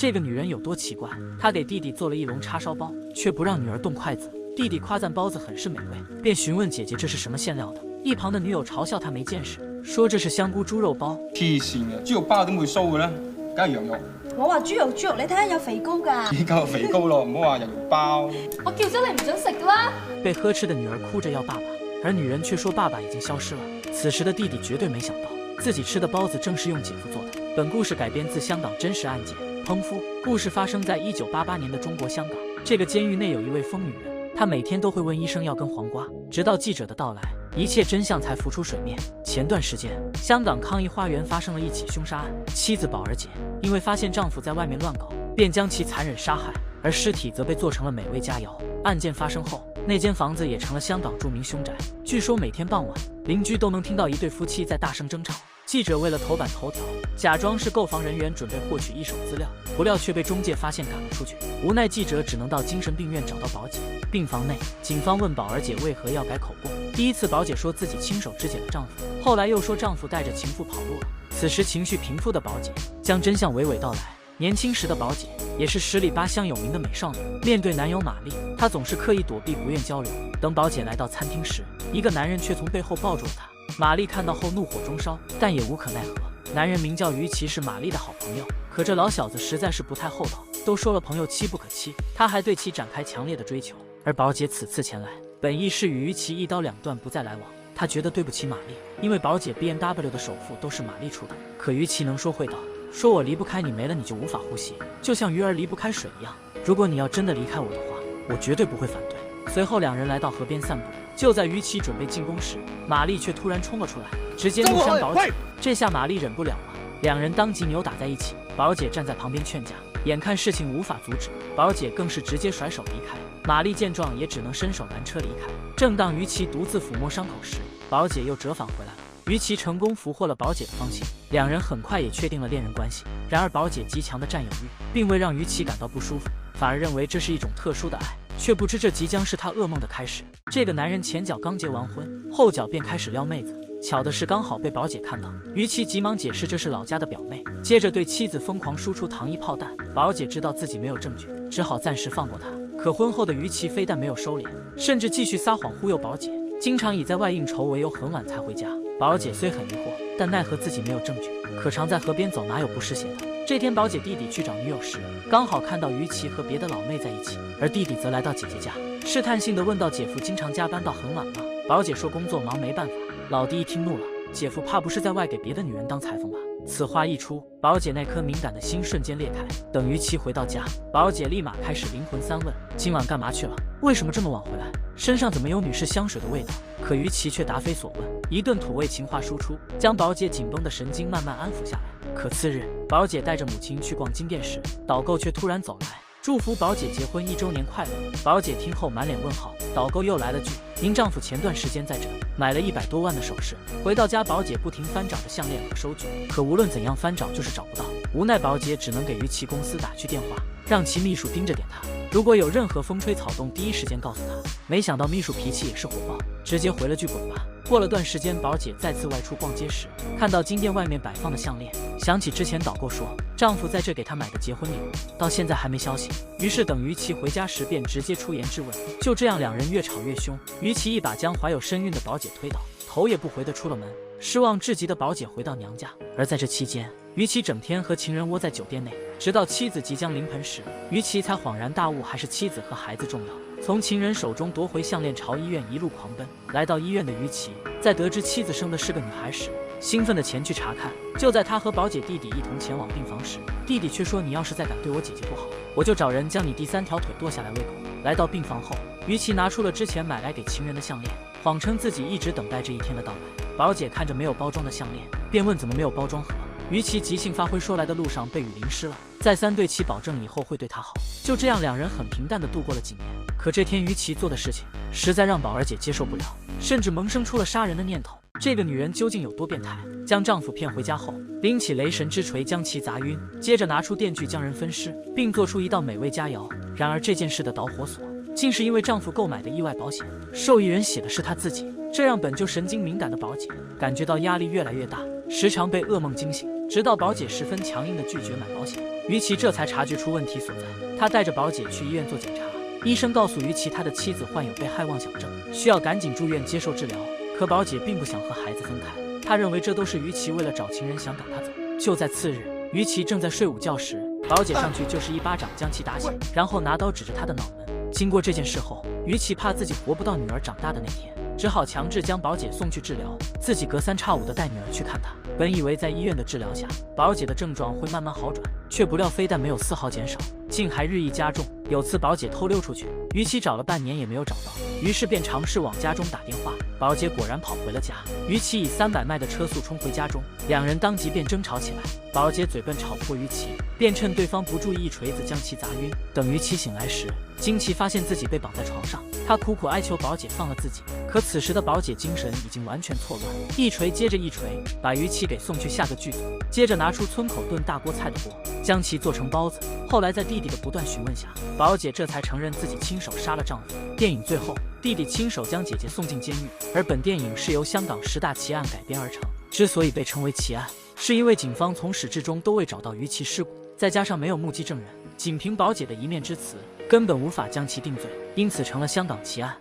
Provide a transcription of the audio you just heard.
这个女人有多奇怪？她给弟弟做了一笼叉烧包，却不让女儿动筷子。弟弟夸赞包子很是美味，便询问姐姐这是什么馅料的。一旁的女友嘲笑他沒見識，說這是香菇豬肉包。黐線嘅，豬肉包點會酥嘅咧？梗係羊肉。我話豬肉，你睇下有肥膏㗎。依家有肥膏咯，唔好話羊肉包。我叫咗你唔准食㗎啦。被呵斥的女兒哭着要爸爸，而女人卻說爸爸已經消失了。此時的弟弟絕對沒想到，自己吃的包子正是用姐夫做的。本故事改編自香港真實案件。烹夫故事發生在1988年的中國香港。這個監獄內有一位瘋女人，她每天都會問醫生要根黃瓜，直到記者的到來，一切真相才浮出水面。前段時間，香港康怡花園發生了一起兇殺案，妻子寶兒姐因為發現丈夫在外面亂搞，便將其殘忍殺害，而屍體則被做成了美味佳肴。案件發生後，那間房子也成了香港著名兇宅。據說每天傍晚，鄰居都能聽到一對夫妻在大聲爭吵。記者為了頭版頭條，假裝是購房人員準備獲取一手資料，不料卻被中介發現趕了出去。無奈記者只能到精神病院找到寶姐。病房內，警方問寶兒姐為何要改口供。第一次寶姐說自己親手肢解了丈夫，後來又說丈夫帶着情婦跑路了。此時情緒平復的寶姐將真相娓娓道來。年輕時的寶姐也是十里八鄉有名的美少女，面對男友瑪麗，她總是刻意躲避，不願交流。等寶姐來到餐廳時，一個男人卻從背後抱住了她。瑪麗看到後怒火中燒，但也無可奈何。男人名叫於琦，是瑪麗的好朋友，可這老小子實在是不太厚道。都說了朋友妻不可欺，他還對其展開強烈的追求。而寶姐此次前來，本意是與於琦一刀兩斷，不再來往。她覺得對不起瑪麗，因為寶姐 BMW 的首付都是瑪麗出的。可於琦能說會道，說我離不開你，沒了你就無法呼吸，就像魚兒離不開水一樣。如果你要真的離開我的話，我絕對不會反對。隨後兩人來到河邊散步，就在於琦準備進攻時，瑪麗卻突然衝了出來，直接怒傷寶姐。這下瑪麗忍不了了，兩人當即扭打在一起。寶姐站在旁邊勸架，眼看事情無法阻止，寶姐更是直接甩手離開。瑪麗見狀也只能伸手攔車離開。正當於琦獨自撫摸傷口時，寶姐又折返回來了。於琦成功俘獲了寶姐的芳心，兩人很快也確定了戀人關係。然而寶姐極強的佔有欲並未讓於琦感到不舒服，反而認為這是一種特殊的愛，卻不知這即將是他噩夢的開始。這個男人前腳剛結完婚，後腳便開始撩妹子，巧的是剛好被寶姐看到。於琦急忙解釋這是老家的表妹，接着對妻子瘋狂輸出糖衣炮彈。寶姐知道自己沒有證據，只好暫時放過他。可婚後的於琦非但沒有收斂，甚至繼續撒謊忽悠寶姐，經常以在外應酬為由很晚才回家。寶姐雖很疑惑，但奈何自己沒有證據，可常在河邊走，哪有不濕鞋的？這天寶姐弟弟去找女友時，剛好看到於琦和別的老妹在一起，而弟弟則來到姐姐家，試探性地問到姐夫經常加班到很晚嗎？寶姐說工作忙沒辦法。老弟一聽怒了，姐夫怕不是在外給別的女人當裁縫吧？此話一出，寶姐那顆敏感的心瞬間裂開。等於琦回到家，寶姐立馬開始靈魂三問：今晚幹嘛去了？為什麼這麼晚回來？身上怎麼有女士香水的味道？可於琦卻答非所問，一頓土味情話輸出，將寶姐緊繃的神經慢慢安撫下來。可次日，寶姐帶着母親去逛金店時，導購卻突然走來，祝福寶姐結婚1週年快樂。寶姐聽後滿臉問號，導購又來了句：您丈夫前段時間在這買了100多萬的首飾。回到家，寶姐不停翻找着項鏈和收據，可無論怎樣翻找就是找不到。無奈寶姐只能給於琦公司打去電話，讓其秘書盯着點她，如果有任何風吹草動第一時間告訴她。沒想到秘書脾氣也是火爆，直接回了句滾吧。過了段時間，寶姐再次外出逛街時，看到金店外面擺放的項鏈，想起之前導購說丈夫在這給她買的結婚禮物，到現在還沒消息。於是等於琦回家時，便直接出言質問。就這樣兩人越吵越兇，於琦一把將懷有身孕的寶姐推倒，頭也不回地出了門。失望至極的寶姐回到娘家，而在這期間，於琦整天和情人窩在酒店內，直到妻子即將臨盆時，於琦才恍然大悟，還是妻子和孩子重要。從情人手中奪回項鏈，朝醫院一路狂奔。來到醫院的於琦，在得知妻子生的是個女孩時，興奮地前去查看。就在他和寶姐弟弟一同前往病房時，弟弟卻說：你要是再敢對我姐姐不好，我就找人將你第3條腿剁下來餵狗。來到病房後，於琦拿出了之前買來給情人的項鏈，謊稱自己一直等待這一天的到來。寶姐看着沒有包裝的項鏈，便問怎麼沒有包裝盒。於琦即興發揮說來的路上被雨淋濕了，再三對其保證以後會對她好。就這樣兩人很平淡地度過了幾年。可這天於琦做的事情實在讓寶兒姐接受不了，甚至萌生出了殺人的念頭。這個女人究竟有多變態？將丈夫騙回家後，拎起雷神之錘將其砸暈，接着拿出電鋸將人分屍，並做出一道美味佳肴。然而這件事的導火索竟是因為丈夫購買的意外保險，受益人寫的是她自己，這讓本就神經敏感的寶姐感覺到壓力越來越大，時常被噩夢驚醒。直到寶姐十分強硬地拒絕買保險，于琦这才察觉出问题所在，他带着宝姐去医院做检查。医生告诉于琦，他的妻子患有被害妄想症，需要赶紧住院接受治疗。可宝姐并不想和孩子分开，她认为这都是于琦为了找情人想赶她走。就在次日，于琦正在睡午觉时，宝姐上去就是一巴掌将其打醒，然后拿刀指着他的脑门。经过这件事后，于琦怕自己活不到女儿长大的那天，只好强制将宝姐送去治疗，自己隔三差五的带女儿去看她。本以为在医院的治疗下，宝姐的症状会慢慢好转，却不料非但没有丝毫减少，竟还日益加重。有次宝姐偷溜出去，于琦找了半年也没有找到，于是便尝试往家中打电话。宝姐果然跑回了家，于琦以300迈的车速冲回家中，两人当即便争吵起来。宝姐嘴笨吵不过于琦，便趁对方不注意一锤子将其砸晕。等于琦醒来时，惊奇发现自己被绑在床上，他苦苦哀求宝姐放了自己，可此时的宝姐精神已经完全错乱，一锤接着一锤，把于琦给送去下个剧组。接着拿出村口炖大锅菜的锅，将其做成包子。后来在弟弟的不断询问下，宝姐这才承认自己亲手杀了丈夫。电影最后，弟弟亲手将姐姐送进监狱。而本电影是由香港10大奇案改编而成，之所以被称为奇案，是因为警方从始至终都未找到于琦尸骨，再加上没有目击证人，仅凭宝姐的一面之词，根本无法将其定罪，因此成了香港奇案。